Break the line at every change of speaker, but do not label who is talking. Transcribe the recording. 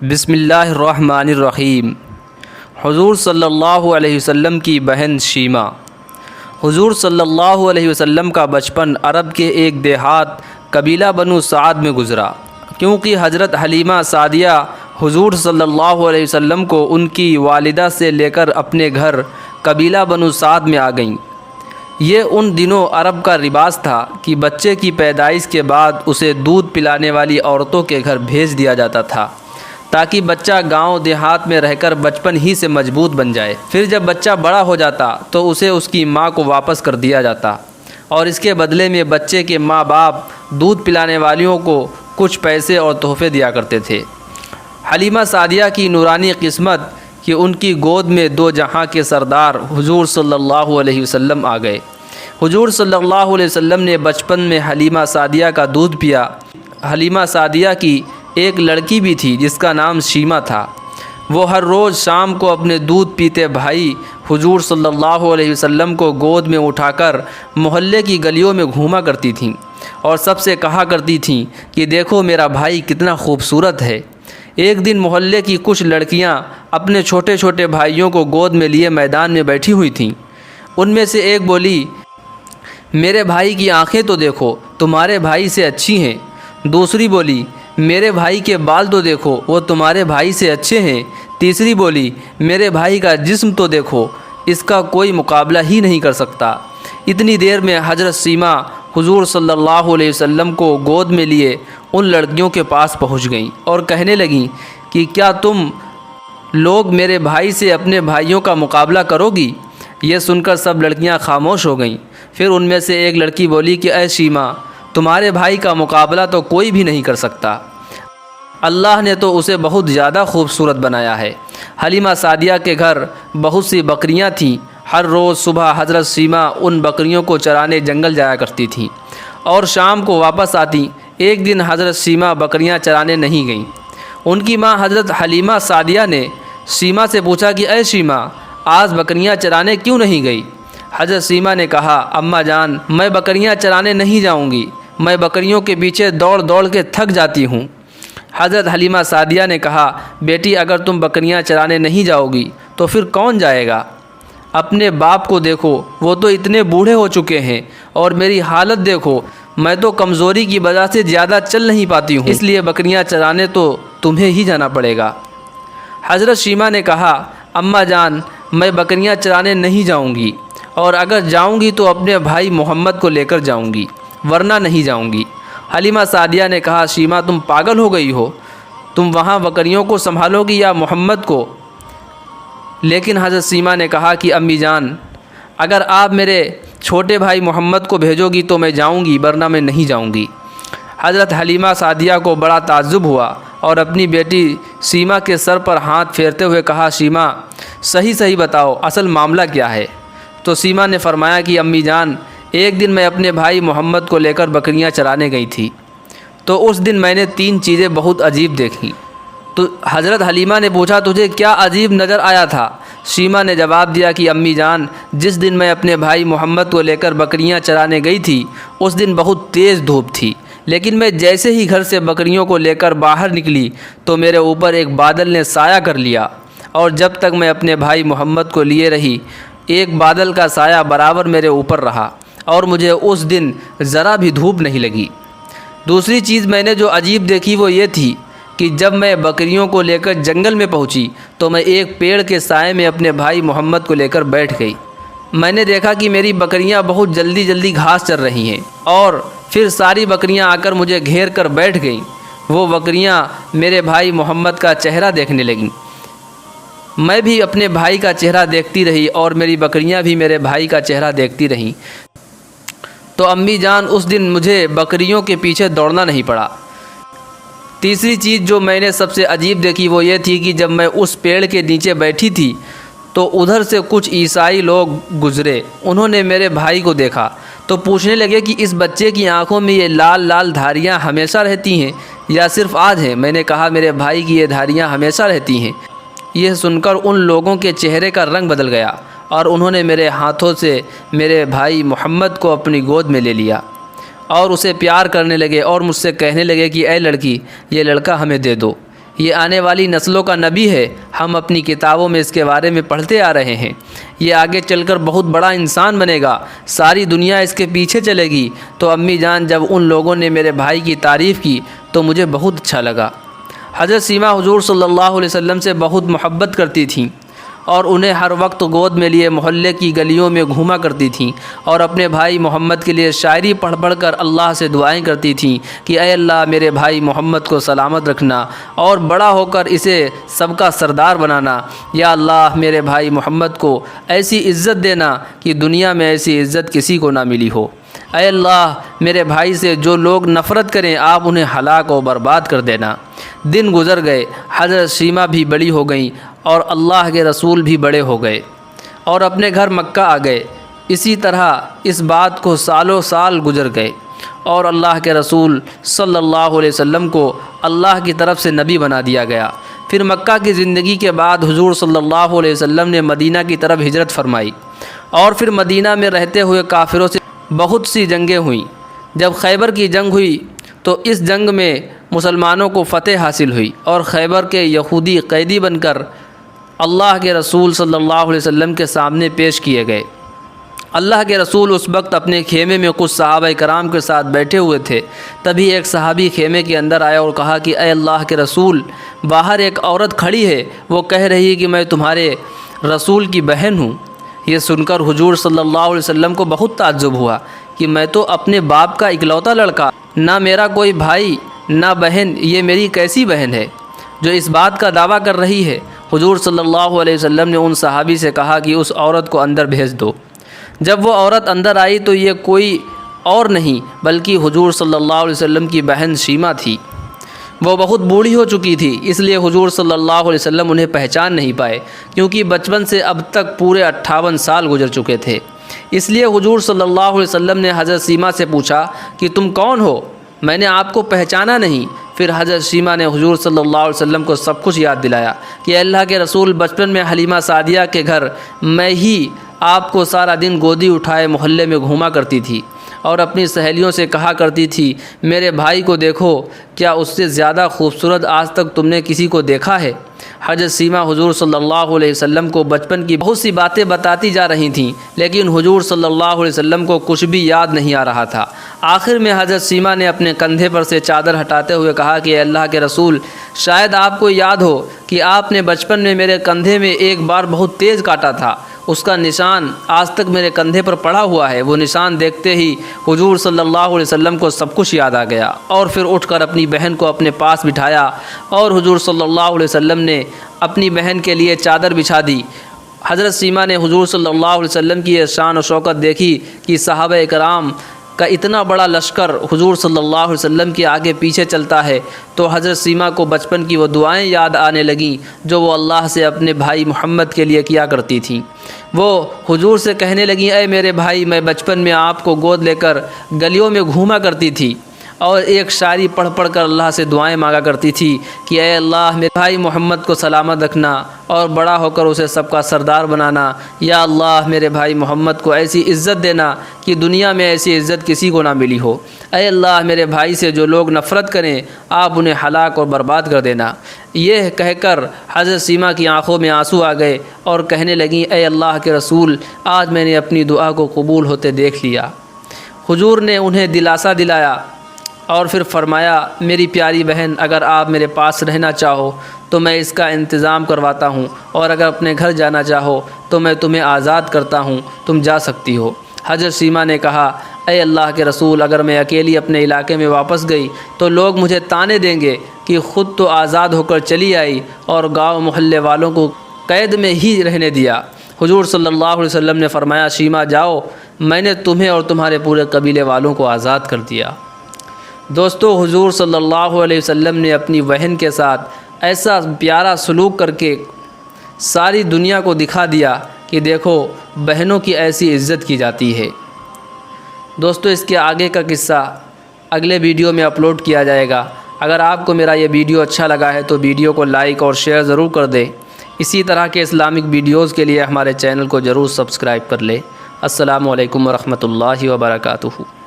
بسم اللہ الرحمن الرحیم۔ حضور صلی اللہ علیہ وسلم کی بہن شیمہ۔ حضور صلی اللہ علیہ وسلم کا بچپن عرب کے ایک دیہات قبیلہ بنو سعد میں گزرا، کیونکہ حضرت حلیمہ سعدیہ حضور صلی اللہ علیہ وسلم کو ان کی والدہ سے لے کر اپنے گھر قبیلہ بنو سعد میں آ گئیں۔ یہ ان دنوں عرب کا رواج تھا کہ بچے کی پیدائش کے بعد اسے دودھ پلانے والی عورتوں کے گھر بھیج دیا جاتا تھا، تاکہ بچہ گاؤں دیہات میں رہ کر بچپن ہی سے مضبوط بن جائے۔ پھر جب بچہ بڑا ہو جاتا تو اسے اس کی ماں کو واپس کر دیا جاتا، اور اس کے بدلے میں بچے کے ماں باپ دودھ پلانے والیوں کو کچھ پیسے اور تحفے دیا کرتے تھے۔ حلیمہ سعدیہ کی نورانی قسمت کہ ان کی گود میں دو جہاں کے سردار حضور صلی اللہ علیہ وسلم آ گئے۔ حضور صلی اللہ علیہ وسلم نے بچپن میں حلیمہ سعدیہ کا دودھ پیا۔ حلیمہ سعدیہ کی ایک لڑکی بھی تھی جس کا نام شیمہ تھا۔ وہ ہر روز شام کو اپنے دودھ پیتے بھائی حضور صلی اللہ علیہ وسلم کو گود میں اٹھا کر محلے کی گلیوں میں گھوما کرتی تھیں، اور سب سے کہا کرتی تھیں کہ دیکھو میرا بھائی کتنا خوبصورت ہے۔ ایک دن محلے کی کچھ لڑکیاں اپنے چھوٹے چھوٹے بھائیوں کو گود میں لیے میدان میں بیٹھی ہوئی تھیں۔ ان میں سے ایک بولی، میرے بھائی کی آنکھیں تو دیکھو، تمہارے بھائی سے اچھی ہیں۔ دوسری بولی، میرے بھائی کے بال تو دیکھو، وہ تمہارے بھائی سے اچھے ہیں۔ تیسری بولی، میرے بھائی کا جسم تو دیکھو، اس کا کوئی مقابلہ ہی نہیں کر سکتا۔ اتنی دیر میں حضرت شیمہ حضور صلی اللہ علیہ وسلم کو گود میں لیے ان لڑکیوں کے پاس پہنچ گئیں اور کہنے لگیں کہ کیا تم لوگ میرے بھائی سے اپنے بھائیوں کا مقابلہ کرو گی؟ یہ سن کر سب لڑکیاں خاموش ہو گئیں۔ پھر ان میں سے ایک لڑکی بولی کہ اے شیمہ، تمہارے بھائی کا مقابلہ تو کوئی بھی نہیں کر سکتا، اللہ نے تو اسے بہت زیادہ خوبصورت بنایا ہے۔ حلیمہ سعدیہ کے گھر بہت سی بکریاں تھیں۔ ہر روز صبح حضرت شیمہ ان بکریوں کو چرانے جنگل جایا کرتی تھیں اور شام کو واپس آتی۔ ایک دن حضرت شیمہ بکریاں چرانے نہیں گئیں۔ ان کی ماں حضرت حلیمہ سعدیہ نے شیمہ سے پوچھا کہ اے شیمہ، آج بکریاں چرانے کیوں نہیں گئی؟ حضرت شیمہ نے کہا، اماں جان، میں بکریاں چرانے نہیں جاؤں گی، میں بکریوں کے پیچھے دوڑ دوڑ کے تھک جاتی ہوں۔ حضرت حلیمہ سعدیہ نے کہا، بیٹی اگر تم بکریاں چرانے نہیں جاؤ گی تو پھر کون جائے گا؟ اپنے باپ کو دیکھو، وہ تو اتنے بوڑھے ہو چکے ہیں، اور میری حالت دیکھو، میں تو کمزوری کی وجہ سے زیادہ چل نہیں پاتی ہوں، اس لیے بکریاں چرانے تو تمہیں ہی جانا پڑے گا۔ حضرت شیمہ نے کہا، اماں جان، میں بکریاں چرانے نہیں جاؤں گی، اور اگر جاؤں گی تو اپنے بھائی محمد کو لے کر جاؤں گی، ورنہ نہیں جاؤں گی۔ حلیمہ سعدیہ نے کہا، شیمہ تم پاگل ہو گئی ہو، تم وہاں بکریوں کو سنبھالو گی یا محمد کو؟ لیکن حضرت شیمہ نے کہا کہ امی جان، اگر آپ میرے چھوٹے بھائی محمد کو بھیجو گی تو میں جاؤں گی، ورنہ میں نہیں جاؤں گی۔ حضرت حلیمہ سعدیہ کو بڑا تعجب ہوا اور اپنی بیٹی شیمہ کے سر پر ہاتھ پھیرتے ہوئے کہا، شیمہ صحیح بتاؤ، اصل معاملہ کیا ہے؟ تو شیمہ نے فرمایا کہ امی جان، ایک دن میں اپنے بھائی محمد کو لے کر بکریاں چرانے گئی تھی، تو اس دن میں نے 3 چیزیں بہت عجیب دیکھیں۔ تو حضرت حلیمہ نے پوچھا، تجھے کیا عجیب نظر آیا تھا؟ شیمہ نے جواب دیا کہ امی جان، جس دن میں اپنے بھائی محمد کو لے کر بکریاں چرانے گئی تھی اس دن بہت تیز دھوپ تھی، لیکن میں جیسے ہی گھر سے بکریوں کو لے کر باہر نکلی تو میرے اوپر ایک بادل نے سایہ کر لیا، اور جب تک میں اپنے بھائی محمد کو لیے رہی ایک بادل کا سایہ برابر میرے اوپر رہا، اور مجھے اس دن ذرا بھی دھوپ نہیں لگی۔ دوسری چیز میں نے جو عجیب دیکھی وہ یہ تھی کہ جب میں بکریوں کو لے کر جنگل میں پہنچی تو میں ایک پیڑ کے سائے میں اپنے بھائی محمد کو لے کر بیٹھ گئی۔ میں نے دیکھا کہ میری بکریاں بہت جلدی گھاس چر رہی ہیں، اور پھر ساری بکریاں آ کر مجھے گھیر کر بیٹھ گئیں۔ وہ بکریاں میرے بھائی محمد کا چہرہ دیکھنے لگیں، میں بھی اپنے بھائی کا چہرہ دیکھتی رہی، اور میری بکریاں بھی میرے بھائی کا چہرہ دیکھتی رہیں۔ تو امی جان، اس دن مجھے بکریوں کے پیچھے دوڑنا نہیں پڑا۔ تیسری چیز جو میں نے سب سے عجیب دیکھی وہ یہ تھی کہ جب میں اس پیڑ کے نیچے بیٹھی تھی تو ادھر سے کچھ عیسائی لوگ گزرے۔ انہوں نے میرے بھائی کو دیکھا تو پوچھنے لگے کہ اس بچے کی آنکھوں میں یہ لال دھاریاں ہمیشہ رہتی ہیں یا صرف آج ہیں؟ میں نے کہا، میرے بھائی کی یہ دھاریاں ہمیشہ رہتی ہیں۔ یہ سن کر ان لوگوں کے چہرے کا رنگ بدل گیا، اور انہوں نے میرے ہاتھوں سے میرے بھائی محمد کو اپنی گود میں لے لیا اور اسے پیار کرنے لگے، اور مجھ سے کہنے لگے کہ اے لڑکی، یہ لڑکا ہمیں دے دو۔ یہ آنے والی نسلوں کا نبی ہے، ہم اپنی کتابوں میں اس کے بارے میں پڑھتے آ رہے ہیں۔ یہ آگے چل کر بہت بڑا انسان بنے گا، ساری دنیا اس کے پیچھے چلے گی۔ تو امی جان جب ان لوگوں نے میرے بھائی کی تعریف کی تو مجھے بہت اچھا لگا۔ حضرت سیما حضور صلی اللہ علیہ وسلم سے بہت محبت کرتی تھیں اور انہیں ہر وقت گود میں لیے محلے کی گلیوں میں گھوما کرتی تھیں اور اپنے بھائی محمد کے لیے شاعری پڑھ پڑھ کر اللہ سے دعائیں کرتی تھیں کہ اے اللہ میرے بھائی محمد کو سلامت رکھنا اور بڑا ہو کر اسے سب کا سردار بنانا۔ یا اللہ میرے بھائی محمد کو ایسی عزت دینا کہ دنیا میں ایسی عزت کسی کو نہ ملی ہو۔ اے اللہ میرے بھائی سے جو لوگ نفرت کریں آپ انہیں ہلاک و برباد کر دینا۔ دن گزر گئے، حضرت سیما بھی بڑی ہو گئیں اور اللہ کے رسول بھی بڑے ہو گئے اور اپنے گھر مکہ آ گئے۔ اسی طرح اس بات کو سالوں سال گزر گئے اور اللہ کے رسول صلی اللہ علیہ وسلم کو اللہ کی طرف سے نبی بنا دیا گیا۔ پھر مکہ کی زندگی کے بعد حضور صلی اللہ علیہ وسلم نے مدینہ کی طرف ہجرت فرمائی اور پھر مدینہ میں رہتے ہوئے کافروں سے بہت سی جنگیں ہوئیں۔ جب خیبر کی جنگ ہوئی تو اس جنگ میں مسلمانوں کو فتح حاصل ہوئی اور خیبر کے یہودی قیدی بن کر اللہ کے رسول صلی اللہ علیہ وسلم کے سامنے پیش کیے گئے۔ اللہ کے رسول اس وقت اپنے خیمے میں کچھ صحابہ کرام کے ساتھ بیٹھے ہوئے تھے۔ تبھی ایک صحابی خیمے کے اندر آیا اور کہا کہ اے اللہ کے رسول، باہر ایک عورت کھڑی ہے، وہ کہہ رہی ہے کہ میں تمہارے رسول کی بہن ہوں۔ یہ سن کر حضور صلی اللہ علیہ وسلم کو بہت تعجب ہوا کہ میں تو اپنے باپ کا اکلوتا لڑکا، نہ میرا کوئی بھائی نہ بہن، یہ میری کیسی بہن ہے جو اس بات کا دعویٰ کر رہی ہے؟ حضور صلی اللہ علیہ وسلم نے ان صحابی سے کہا کہ اس عورت کو اندر بھیج دو۔ جب وہ عورت اندر آئی تو یہ کوئی اور نہیں بلکہ حضور صلی اللہ علیہ وسلم کی بہن شیما تھی۔ وہ بہت بوڑھی ہو چکی تھی، اس لیے حضور صلی اللہ علیہ وسلم انہیں پہچان نہیں پائے، کیونکہ بچپن سے اب تک پورے 58 سال گزر چکے تھے۔ اس لیے حضور صلی اللہ علیہ وسلم نے حضرت سیما سے پوچھا کہ تم کون ہو؟ میں نے آپ کو پہچانا نہیں۔ پھر حضرت سیما نے حضور صلی اللہ علیہ وسلم کو سب کچھ یاد دلایا کہ اللہ کے رسول بچپن میں حلیمہ سعدیہ کے گھر میں ہی آپ کو سارا دن گودی اٹھائے محلے میں گھوما کرتی تھی اور اپنی سہیلیوں سے کہا کرتی تھی میرے بھائی کو دیکھو، کیا اس سے زیادہ خوبصورت آج تک تم نے کسی کو دیکھا ہے؟ حضرت سیما حضور صلی اللہ علیہ وسلم کو بچپن کی بہت سی باتیں بتاتی جا رہی تھیں، لیکن حضور صلی اللہ علیہ وسلم کو کچھ بھی یاد نہیں آ رہا تھا۔ آخر میں حضرت سیما نے اپنے کندھے پر سے چادر ہٹاتے ہوئے کہا کہ اے اللہ کے رسول، شاید آپ کو یاد ہو کہ آپ نے بچپن میں میرے کندھے میں ایک بار بہت تیز کاٹا تھا، اس کا نشان آج تک میرے کندھے پر پڑا ہوا ہے۔ وہ نشان دیکھتے ہی حضور صلی اللہ علیہ وسلم کو سب کچھ یاد آ گیا اور پھر اٹھ کر اپنی بہن کو اپنے پاس بٹھایا اور حضور صلی اللہ علیہ وسلم نے اپنی بہن کے لیے چادر بچھا دی۔ حضرت سیما نے حضور صلی اللہ علیہ وسلم کی یہ شان و شوکت دیکھی کہ صحابہ کرام کا اتنا بڑا لشکر حضور صلی اللہ علیہ وسلم کے آگے پیچھے چلتا ہے، تو حضرت سیما کو بچپن کی وہ دعائیں یاد آنے لگیں جو وہ اللہ سے اپنے بھائی محمد کے لیے کیا کرتی تھیں۔ وہ حضور سے کہنے لگیں اے میرے بھائی، میں بچپن میں آپ کو گود لے کر گلیوں میں گھوما کرتی تھی اور ایک شاعری پڑھ پڑھ کر اللہ سے دعائیں مانگا کرتی تھی کہ اے اللہ میرے بھائی محمد کو سلامت رکھنا اور بڑا ہو کر اسے سب کا سردار بنانا۔ یا اللہ میرے بھائی محمد کو ایسی عزت دینا کہ دنیا میں ایسی عزت کسی کو نہ ملی ہو۔ اے اللہ میرے بھائی سے جو لوگ نفرت کریں آپ انہیں ہلاک اور برباد کر دینا۔ یہ کہہ کر حضرت سیما کی آنکھوں میں آنسو آ گئے اور کہنے لگیں اے اللہ کے رسول، آج میں نے اپنی دعا کو قبول ہوتے دیکھ لیا۔ حضور نے انہیں دلاسا دلایا اور پھر فرمایا میری پیاری بہن، اگر آپ میرے پاس رہنا چاہو تو میں اس کا انتظام کرواتا ہوں، اور اگر اپنے گھر جانا چاہو تو میں تمہیں آزاد کرتا ہوں، تم جا سکتی ہو۔ حضرت سیما نے کہا اے اللہ کے رسول، اگر میں اکیلی اپنے علاقے میں واپس گئی تو لوگ مجھے طعنے دیں گے کہ خود تو آزاد ہو کر چلی آئی اور گاؤں محلے والوں کو قید میں ہی رہنے دیا۔ حضور صلی اللہ علیہ وسلم نے فرمایا سیما جاؤ، میں نے تمہیں اور تمہارے پورے قبیلے والوں کو آزاد کر دیا۔ دوستو، حضور صلی اللہ علیہ وسلم نے اپنی بہن کے ساتھ ایسا پیارا سلوک کر کے ساری دنیا کو دکھا دیا کہ دیکھو بہنوں کی ایسی عزت کی جاتی ہے۔ دوستو، اس کے آگے کا قصہ اگلے ویڈیو میں اپلوڈ کیا جائے گا۔ اگر آپ کو میرا یہ ویڈیو اچھا لگا ہے تو ویڈیو کو لائک اور شیئر ضرور کر دیں۔ اسی طرح کے اسلامک ویڈیوز کے لیے ہمارے چینل کو ضرور سبسکرائب کر لیں۔ السلام علیکم ورحمۃ اللہ وبرکاتہ۔